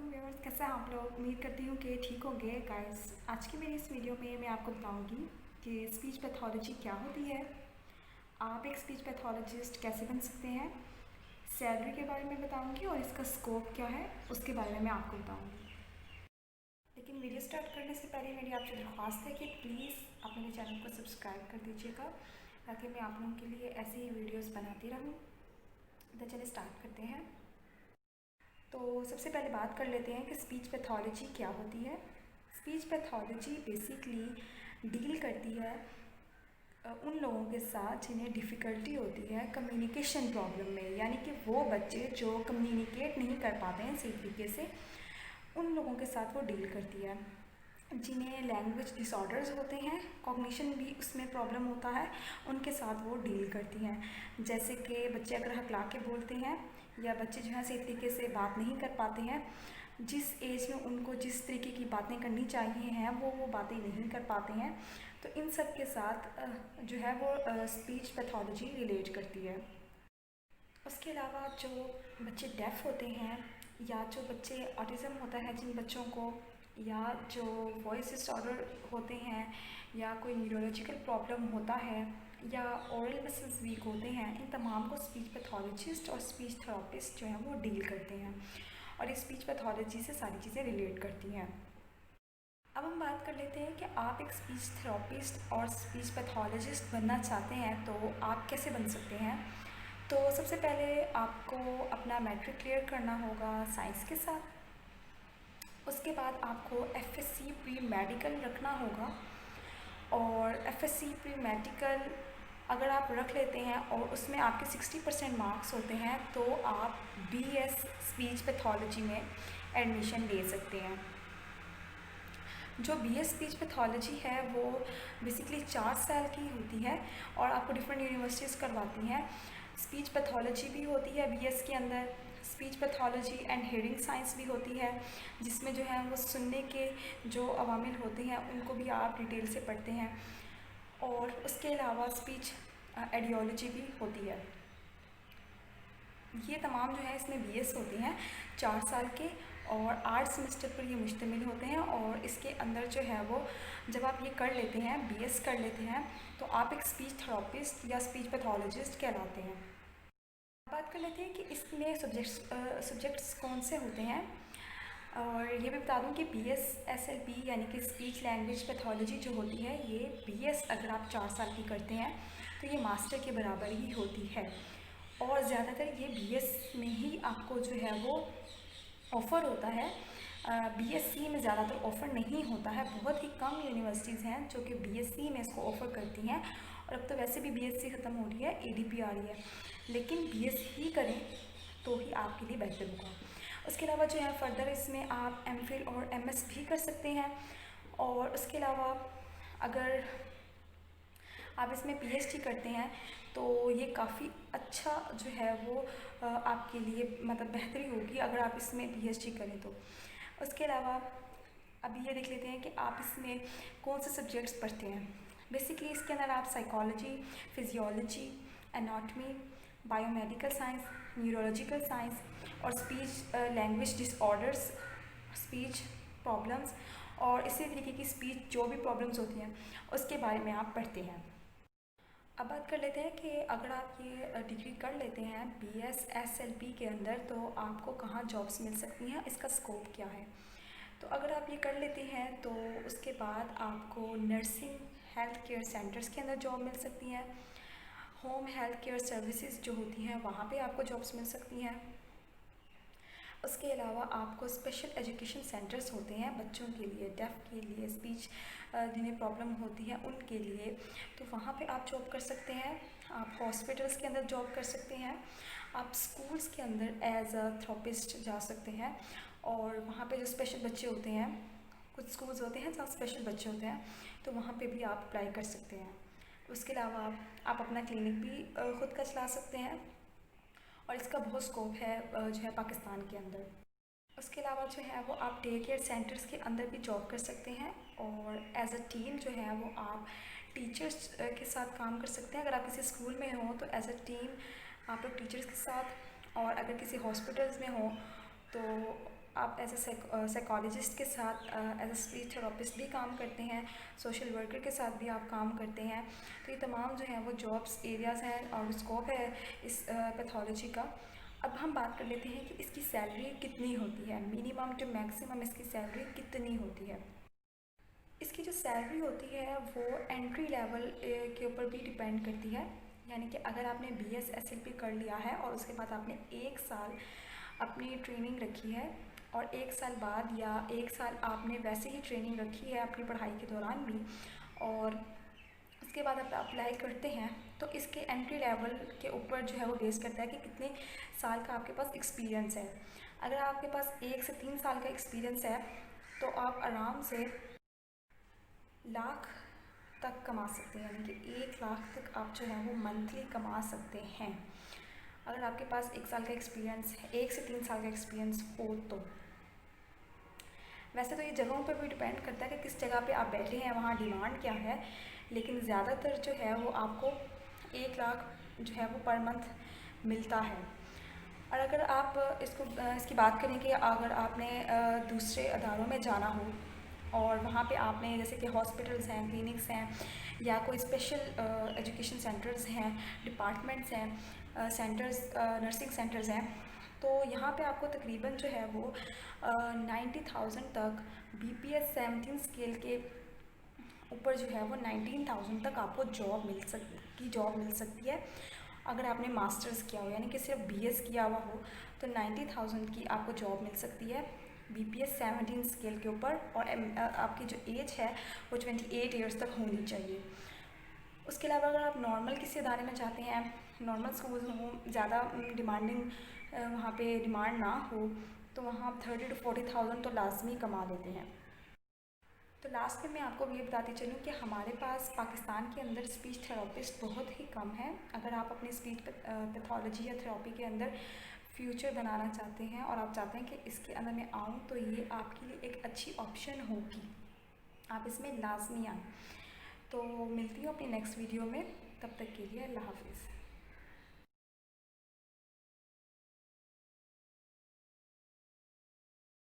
Viewers, कैसे हैं आप लोग। उम्मीद करती हूँ कि ठीक होंगे। गाइस, आज की मेरी इस वीडियो में मैं आपको बताऊँगी कि स्पीच पैथोलॉजी क्या होती है, आप एक स्पीच पैथोलॉजिस्ट कैसे बन सकते हैं, सैलरी के बारे में बताऊँगी और इसका स्कोप क्या है उसके बारे में मैं आपको बताऊँगी। लेकिन वीडियो स्टार्ट करने से पहले मेरी आपसे दरख्वास्त है कि प्लीज़ आप मेरे चैनल को सब्सक्राइब कर दीजिएगा ताकि मैं आप लोगों के लिए ऐसी ही वीडियोज़ बनाती रहूँ। तो चलिए स्टार्ट करते हैं। तो सबसे पहले बात कर लेते हैं कि स्पीच पैथोलॉजी क्या होती है। स्पीच पैथोलॉजी बेसिकली डील करती है उन लोगों के साथ जिन्हें डिफ़िकल्टी होती है कम्युनिकेशन प्रॉब्लम में, यानी कि वो बच्चे जो कम्युनिकेट नहीं कर पाते हैं सही तरीके से, उन लोगों के साथ वो डील करती है। जिन्हें लैंग्वेज डिसऑर्डर्स होते हैं, कॉग्निशन भी उसमें प्रॉब्लम होता है, उनके साथ वो डील करती हैं। जैसे कि बच्चे अगर हकला के बोलते हैं या बच्चे जो है सही तरीके से बात नहीं कर पाते हैं, जिस एज में उनको जिस तरीके की बातें करनी चाहिए हैं वो बातें नहीं कर पाते हैं, तो इन सब के साथ जो है वो स्पीच पैथोलॉजी रिलेट करती है। उसके अलावा जो बच्चे डेफ़ होते हैं या जो बच्चे ऑटिज़म होता है जिन बच्चों को, या जो वॉइस डिसऑर्डर होते हैं, या कोई न्यूरोलॉजिकल प्रॉब्लम होता है, या ओरल मसल्स वीक होते हैं, इन तमाम को स्पीच पैथोलॉजिस्ट और स्पीच थेरेपिस्ट जो है वो डील करते हैं और इस स्पीच पैथोलॉजी से सारी चीज़ें रिलेट करती हैं। अब हम बात कर लेते हैं कि आप एक स्पीच थेरेपिस्ट और स्पीच पैथोलॉजिस्ट बनना चाहते हैं तो आप कैसे बन सकते हैं। तो सबसे पहले आपको अपना मैट्रिक क्लियर करना होगा साइंस के साथ। उसके बाद आपको एफएससी प्री मेडिकल रखना होगा, और एफएससी प्री मेडिकल अगर आप रख लेते हैं और उसमें आपके 60% मार्क्स होते हैं तो आप बीएस स्पीच पैथोलॉजी में एडमिशन ले सकते हैं। जो बीएस स्पीच पैथोलॉजी है वो बेसिकली 4 साल की होती है और आपको डिफरेंट यूनिवर्सिटीज़ करवाती हैं। स्पीच पैथोलॉजी भी होती है बीएस के अंदर, speech pathology and hearing science भी होती है, जिसमें जो है वो सुनने के जो अवामिल होते हैं उनको भी आप डिटेल से पढ़ते हैं, और उसके अलावा स्पीच एडियोलॉजी भी होती है। ये तमाम जो है इसमें बीएस होते हैं 4 साल के, और 8 सेमेस्टर पर ये मुश्तमिल होते हैं, और इसके अंदर जो है वो जब आप ये कर लेते हैं, बीएस कर लेते हैं, तो आप एक स्पीच थेरेपिस्ट या स्पीच पैथोलॉजिस्ट कहलाते हैं। बात कर लेते हैं कि इसमें सब्जेक्ट्स कौन से होते हैं, और ये भी बता दूं कि BSSLP यानी कि स्पीच लैंग्वेज पैथोलॉजी जो होती है, ये BS अगर आप 4 साल की करते हैं तो ये मास्टर के बराबर ही होती है, और ज़्यादातर ये BS में ही आपको जो है वो ऑफ़र होता है। BSc में ज़्यादातर ऑफ़र नहीं होता है, बहुत ही कम यूनिवर्सिटीज़ हैं जो कि BSc में इसको ऑफ़र करती हैं, और अब तो वैसे भी BSc ख़त्म हो रही है, ADP आ रही है, लेकिन BSc ही करें तो ही आपके लिए बेहतर होगा। उसके अलावा जो है फ़र्दर इसमें आप MPhil और MS भी कर सकते हैं, और उसके अलावा अगर आप इसमें PhD करते हैं तो ये काफ़ी अच्छा जो है वो आपके लिए मतलब बेहतरी होगी अगर आप इसमें PhD करें तो। उसके अलावा अभी ये देख लेते हैं कि आप इसमें कौन से सब्जेक्ट्स पढ़ते हैं। बेसिकली इसके अंदर आप psychology, physiology, anatomy, biomedical science, neurological science और speech language disorders, speech problems और इसी तरीके की स्पीच जो भी प्रॉब्लम्स होती हैं उसके बारे में आप पढ़ते हैं। अब बात कर लेते हैं कि अगर आप ये डिग्री कर लेते हैं BSSLP के अंदर तो आपको कहाँ जॉब्स मिल सकती हैं, इसका स्कोप क्या है। तो अगर आप ये कर लेते हैं तो उसके बाद आपको नर्सिंग हेल्थ केयर सेंटर्स के अंदर जॉब मिल सकती है, होम हेल्थ केयर सर्विसेज जो होती हैं वहाँ पे आपको जॉब्स मिल सकती हैं। उसके अलावा आपको स्पेशल एजुकेशन सेंटर्स होते हैं बच्चों के लिए, डेफ़ के लिए, स्पीच जिन्हें प्रॉब्लम होती है उनके लिए, तो वहाँ पे आप जॉब कर सकते हैं। आप हॉस्पिटल्स के अंदर जॉब कर सकते हैं, आप स्कूल्स के अंदर एज अ थेरेपिस्ट जा सकते हैं, और वहाँ पे जो स्पेशल बच्चे होते हैं, कुछ स्कूल्स होते हैं जहाँ स्पेशल बच्चे होते हैं, तो वहाँ पे भी आप अप्लाई कर सकते हैं। उसके अलावा आप अपना क्लिनिक भी ख़ुद का चला सकते हैं, और इसका बहुत स्कोप है जो है पाकिस्तान के अंदर। उसके अलावा जो है वो आप डे केयर सेंटर्स के अंदर भी जॉब कर सकते हैं, और एज अ टीम जो है वो आप टीचर्स के साथ काम कर सकते हैं। अगर आप किसी स्कूल में हो तो एज अ टीम आप लोग टीचर्स के साथ, और अगर किसी हॉस्पिटल्स में हो तो आप एज ए साइकोलॉजिस्ट के साथ एज ए स्पीच थेरेपिस्ट भी काम करते हैं, सोशल वर्कर के साथ भी आप काम करते हैं। तो ये तमाम जो हैं वो जॉब्स एरियाज़ हैं और स्कोप है इस पैथोलॉजी का। अब हम बात कर लेते हैं कि इसकी सैलरी कितनी होती है, मिनिमम टू मैक्सिमम इसकी सैलरी कितनी होती है। इसकी जो सैलरी होती है वो एंट्री लेवल के ऊपर भी डिपेंड करती है। यानी कि अगर आपने BS SLP कर लिया है और उसके बाद आपने 1 साल अपनी ट्रेनिंग रखी है और 1 साल बाद या 1 साल आपने वैसे ही ट्रेनिंग रखी है अपनी पढ़ाई के दौरान भी, और उसके बाद आप अप्लाई करते हैं, तो इसके एंट्री लेवल के ऊपर जो है वो बेस करता है कि कितने साल का आपके पास एक्सपीरियंस है। अगर आपके पास 1 से 3 साल का एक्सपीरियंस है तो आप आराम से लाख तक कमा सकते हैं, यानी कि 1 लाख तक आप जो है वो मंथली कमा सकते हैं अगर आपके पास 1 साल का एक्सपीरियंस है, 1 से 3 साल का एक्सपीरियंस हो तो। वैसे तो ये जगहों पर भी डिपेंड करता है कि किस जगह पे आप बैठे हैं, वहाँ डिमांड क्या है, लेकिन ज़्यादातर जो है वो आपको 1 लाख जो है वो पर मंथ मिलता है। और अगर आप इसकी बात करें कि अगर आपने दूसरे अदारों में जाना हो और वहाँ पे आपने जैसे कि हॉस्पिटल्स हैं, क्लिनिक्स हैं या कोई स्पेशल एजुकेशन सेंटर्स हैं, डिपार्टमेंट्स हैं, सेंटर्स, नर्सिंग सेंटर्स हैं, तो यहाँ पे आपको तकरीबन जो है वो 90,000 तक BPS 17 स्केल के ऊपर जो है वो 19,000 तक आपको जॉब मिल सकती है। अगर आपने मास्टर्स किया हो, यानी कि सिर्फ BS किया हुआ हो, तो 90,000 की आपको जॉब मिल सकती है BPS 17 स्केल के ऊपर, और आपकी जो एज है वो 28 ईयर्स तक होनी चाहिए। उसके अलावा अगर आप नॉर्मल किसी अदारे में जाते हैं, नॉर्मल स्कूल हो, ज़्यादा डिमांडिंग वहाँ पे डिमांड ना हो, तो वहाँ आप 30,000 to 40,000 तो लाजमी कमा लेते हैं। तो लास्ट में मैं आपको ये बताती चलूँ कि हमारे पास पाकिस्तान के अंदर स्पीच थेरेपिस्ट बहुत ही कम है। अगर आप अपनी स्पीच पैथोलॉजी या थेरेपी के अंदर फ्यूचर बनाना चाहते हैं और आप चाहते हैं कि इसके अंदर मैं आऊँ, तो ये आपके लिए एक अच्छी ऑप्शन होगी, आप इसमें लाजमी आएँ। तो मिलती हूँ अपनी नेक्स्ट वीडियो में, तब तक के लिए अल्लाह हाफिज़।